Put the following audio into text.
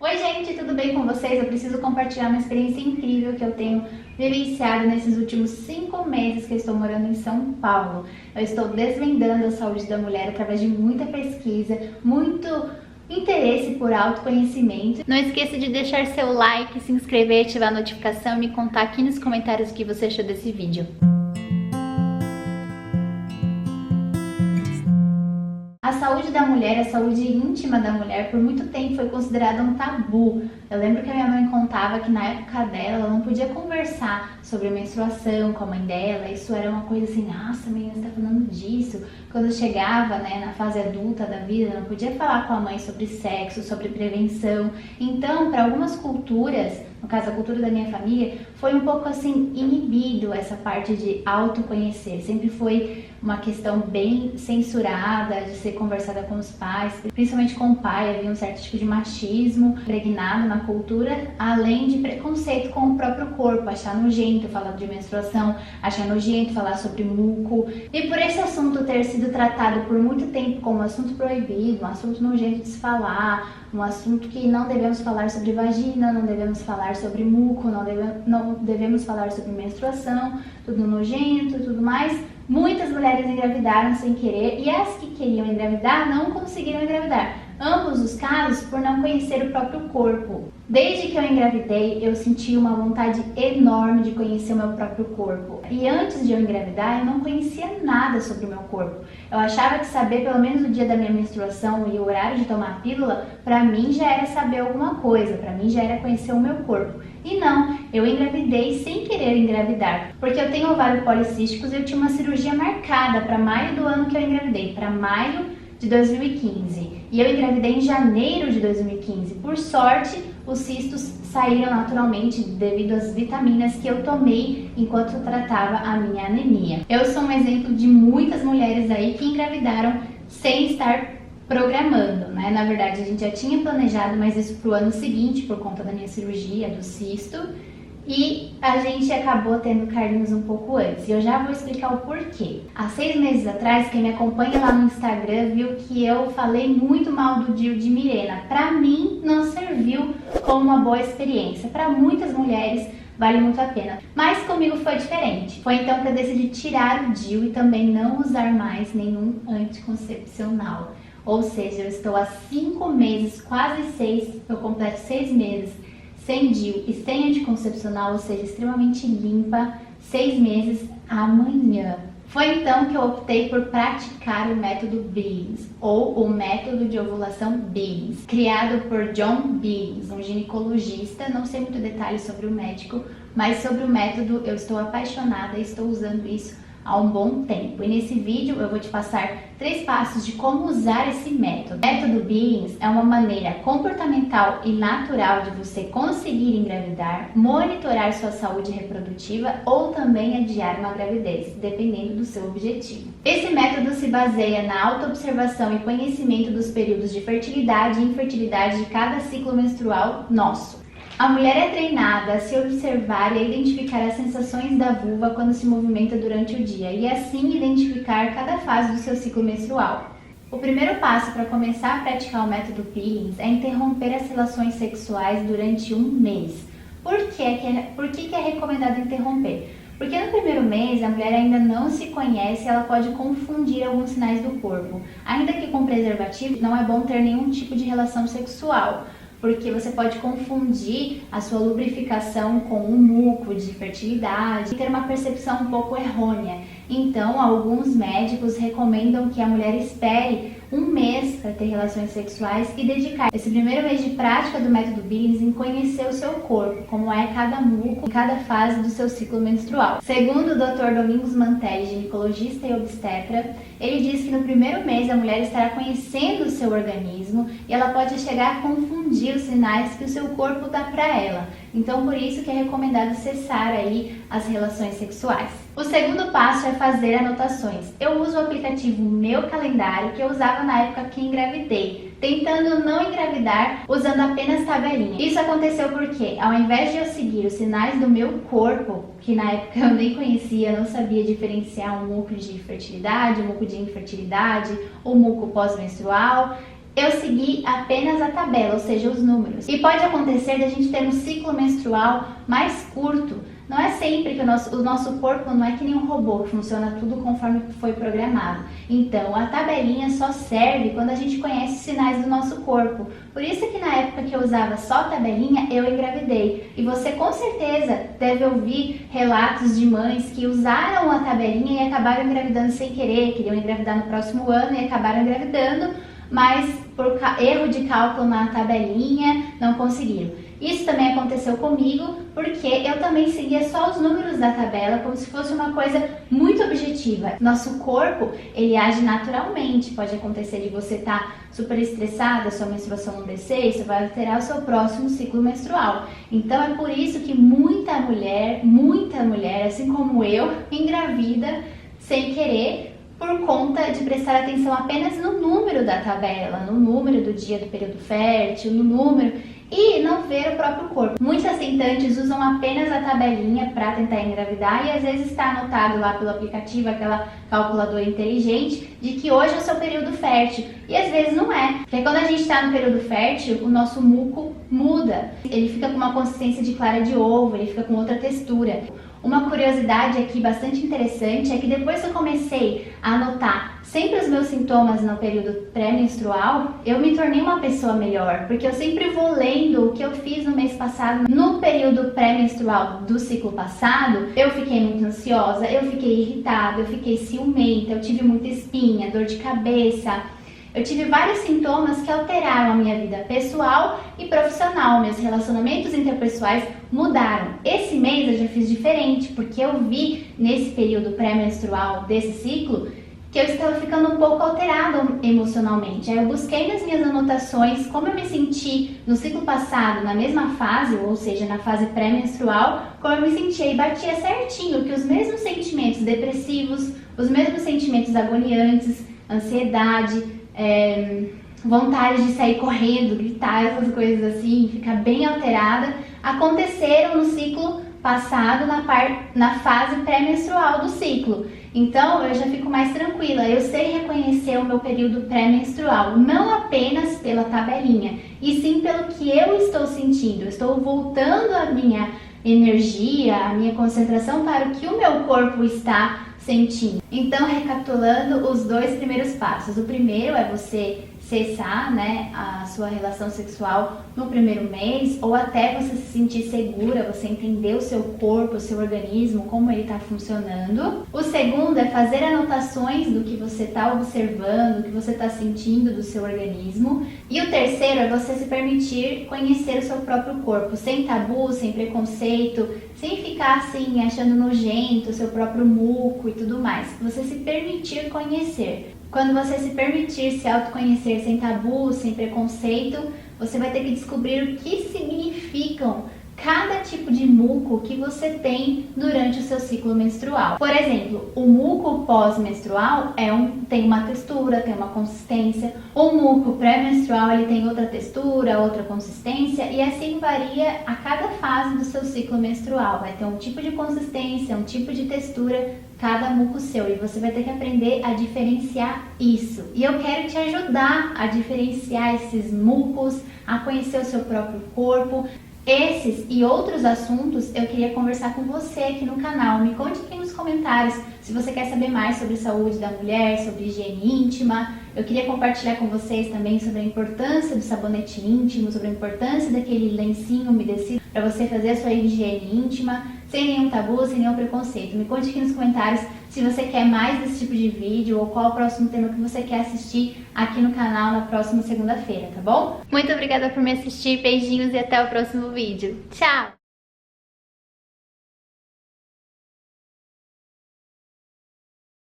Oi gente, tudo bem com vocês? Eu preciso compartilhar uma experiência incrível que eu tenho vivenciado nesses últimos 5 meses que eu estou morando em São Paulo. Eu estou desvendando a saúde da mulher através de muita pesquisa, muito interesse por autoconhecimento. Não esqueça de deixar seu like, se inscrever, ativar a notificação e me contar aqui nos comentários o que você achou desse vídeo. A saúde da mulher, a saúde íntima da mulher, por muito tempo foi considerada um tabu. Eu lembro que a minha mãe contava que na época dela, ela não podia conversar sobre menstruação com a mãe dela. Isso era uma coisa assim, nossa, a menina está falando disso. Quando chegava, na fase adulta da vida, não podia falar com a mãe sobre sexo, sobre prevenção. Então, para algumas culturas, no caso a cultura da minha família, foi um pouco assim inibido essa parte de autoconhecer. Sempre foi uma questão bem censurada, de ser conversada com os pais, principalmente com o pai. Havia um certo tipo de machismo impregnado na cultura, além de preconceito com o próprio corpo, achar nojento falar de menstruação, achar nojento falar sobre muco. E por esse assunto ter sido tratado por muito tempo como um assunto proibido, um assunto nojento de se falar, um assunto que não devemos falar sobre vagina, não devemos falar sobre muco, não devemos falar sobre menstruação, tudo nojento, tudo mais. Muitas mulheres engravidaram sem querer e as que queriam engravidar não conseguiram engravidar. Ambos os casos por não conhecer o próprio corpo. Desde que eu engravidei, eu senti uma vontade enorme de conhecer o meu próprio corpo. E antes de eu engravidar, eu não conhecia nada sobre o meu corpo. Eu achava que saber pelo menos o dia da minha menstruação e o horário de tomar a pílula, pra mim já era saber alguma coisa, pra mim já era conhecer o meu corpo. E não, eu engravidei sem querer engravidar, porque eu tenho ovário policísticos e eu tinha uma cirurgia marcada para maio do ano que eu engravidei, para maio de 2015. E eu engravidei em janeiro de 2015. Por sorte, os cistos saíram naturalmente devido às vitaminas que eu tomei enquanto eu tratava a minha anemia. Eu sou um exemplo de muitas mulheres aí que engravidaram sem estar programando, Na verdade, a gente já tinha planejado, mas isso pro ano seguinte, por conta da minha cirurgia, do cisto, e a gente acabou tendo Carlinhos um pouco antes. E eu já vou explicar o porquê. Há 6 meses atrás, quem me acompanha lá no Instagram viu que eu falei muito mal do DIU de Mirena. Pra mim, não serviu como uma boa experiência. Pra muitas mulheres, vale muito a pena. Mas comigo foi diferente. Foi então que eu decidi tirar o DIU e também não usar mais nenhum anticoncepcional. Ou seja, eu estou há 5 meses, quase 6, eu completo 6 meses sem DIU e sem anticoncepcional, ou seja, extremamente limpa, 6 meses amanhã. Foi então que eu optei por praticar o método Billings, ou o método de ovulação Billings, criado por John Billings, um ginecologista. Não sei muito detalhes sobre o médico, mas sobre o método eu estou apaixonada e estou usando isso há um bom tempo. E nesse vídeo eu vou te passar 3 passos de como usar esse método. O método Billings é uma maneira comportamental e natural de você conseguir engravidar, monitorar sua saúde reprodutiva ou também adiar uma gravidez, dependendo do seu objetivo. Esse método se baseia na autoobservação e conhecimento dos períodos de fertilidade e infertilidade de cada ciclo menstrual nosso. A mulher é treinada a se observar e a identificar as sensações da vulva quando se movimenta durante o dia e assim identificar cada fase do seu ciclo menstrual. O primeiro passo para começar a praticar o método Billings é interromper as relações sexuais durante 1 mês. Por que é recomendado interromper? Porque no primeiro mês a mulher ainda não se conhece e ela pode confundir alguns sinais do corpo. Ainda que com preservativo, não é bom ter nenhum tipo de relação sexual, porque você pode confundir a sua lubrificação com um muco de fertilidade e ter uma percepção um pouco errônea. Então, alguns médicos recomendam que a mulher espere 1 mês para ter relações sexuais e dedicar esse primeiro mês de prática do método Billings em conhecer o seu corpo, como é cada muco em cada fase do seu ciclo menstrual. Segundo o Dr. Domingos Mantelli, ginecologista e obstetra, ele diz que no primeiro mês a mulher estará conhecendo o seu organismo e ela pode chegar a confundir os sinais que o seu corpo dá para ela. Então, por isso que é recomendado cessar aí as relações sexuais. O segundo passo é fazer anotações. Eu uso o aplicativo Meu Calendário, que eu usava na época que engravidei, tentando não engravidar usando apenas tabelinha. Isso aconteceu porque, ao invés de eu seguir os sinais do meu corpo, que na época eu nem conhecia, não sabia diferenciar um muco de fertilidade, um muco de infertilidade, o muco pós-menstrual, eu segui apenas a tabela, ou seja, os números. E pode acontecer da gente ter um ciclo menstrual mais curto. Não é sempre que o nosso corpo não é que nem um robô, que funciona tudo conforme foi programado. Então, a tabelinha só serve quando a gente conhece os sinais do nosso corpo. Por isso que na época que eu usava só a tabelinha, eu engravidei. E você com certeza deve ouvir relatos de mães que usaram a tabelinha e acabaram engravidando sem querer, queriam engravidar no próximo ano e acabaram engravidando, mas por erro de cálculo na tabelinha não conseguiram. Isso também aconteceu comigo, porque eu também seguia só os números da tabela, como se fosse uma coisa muito objetiva. Nosso corpo, ele age naturalmente. Pode acontecer de você estar super estressada, sua menstruação não descer, isso vai alterar o seu próximo ciclo menstrual. Então é por isso que muita mulher, assim como eu, engravida sem querer, por conta de prestar atenção apenas no número da tabela, no número do dia do período fértil, no número, e não ver o próprio corpo. Muitas tentantes usam apenas a tabelinha para tentar engravidar e às vezes está anotado lá pelo aplicativo, aquela calculadora inteligente, de que hoje é o seu período fértil. E às vezes não é, porque quando a gente está no período fértil, o nosso muco muda. Ele fica com uma consistência de clara de ovo, ele fica com outra textura. Uma curiosidade aqui bastante interessante é que depois que eu comecei a anotar sempre os meus sintomas no período pré-menstrual, eu me tornei uma pessoa melhor, porque eu sempre vou lendo o que eu fiz no mês passado. No período pré-menstrual do ciclo passado, eu fiquei muito ansiosa, eu fiquei irritada, eu fiquei ciumenta, eu tive muita espinha, dor de cabeça. Eu tive vários sintomas que alteraram a minha vida pessoal e profissional. Meus relacionamentos interpessoais mudaram. Esse mês eu já fiz diferente, porque eu vi nesse período pré-menstrual desse ciclo que eu estava ficando um pouco alterada emocionalmente. Aí eu busquei nas minhas anotações como eu me senti no ciclo passado, na mesma fase, ou seja, na fase pré-menstrual, como eu me sentia e batia certinho que os mesmos sentimentos depressivos, os mesmos sentimentos agoniantes, ansiedade, vontade de sair correndo, gritar, essas coisas assim, ficar bem alterada, aconteceram no ciclo passado, na fase pré-menstrual do ciclo. Então eu já fico mais tranquila, eu sei reconhecer o meu período pré-menstrual, não apenas pela tabelinha, e sim pelo que eu estou sentindo. Eu estou voltando a minha energia, a minha concentração para o que o meu corpo está sentindo. Então, recapitulando os dois primeiros passos. O primeiro é você cessar, a sua relação sexual no primeiro mês, ou até você se sentir segura, você entender o seu corpo, o seu organismo, como ele está funcionando. O segundo é fazer anotações do que você está observando, do que você está sentindo do seu organismo. E o terceiro é você se permitir conhecer o seu próprio corpo, sem tabu, sem preconceito, sem ficar assim achando nojento o seu próprio muco e tudo mais. Você se permitir conhecer. Quando você se permitir se autoconhecer sem tabu, sem preconceito, você vai ter que descobrir o que significam cada tipo de muco que você tem durante o seu ciclo menstrual. Por exemplo, o muco pós-menstrual tem uma textura, tem uma consistência. O muco pré-menstrual ele tem outra textura, outra consistência, e assim varia a cada fase do seu ciclo menstrual. Vai ter um tipo de consistência, um tipo de textura, cada muco seu, e você vai ter que aprender a diferenciar isso. E eu quero te ajudar a diferenciar esses mucos, a conhecer o seu próprio corpo. Esses e outros assuntos eu queria conversar com você aqui no canal. Me conte aqui nos comentários se você quer saber mais sobre saúde da mulher, sobre higiene íntima. Eu queria compartilhar com vocês também sobre a importância do sabonete íntimo, sobre a importância daquele lencinho umedecido para você fazer a sua higiene íntima, sem nenhum tabu, sem nenhum preconceito. Me conte aqui nos comentários se você quer mais desse tipo de vídeo ou qual o próximo tema que você quer assistir aqui no canal na próxima segunda-feira, tá bom? Muito obrigada por me assistir, beijinhos e até o próximo vídeo. Tchau!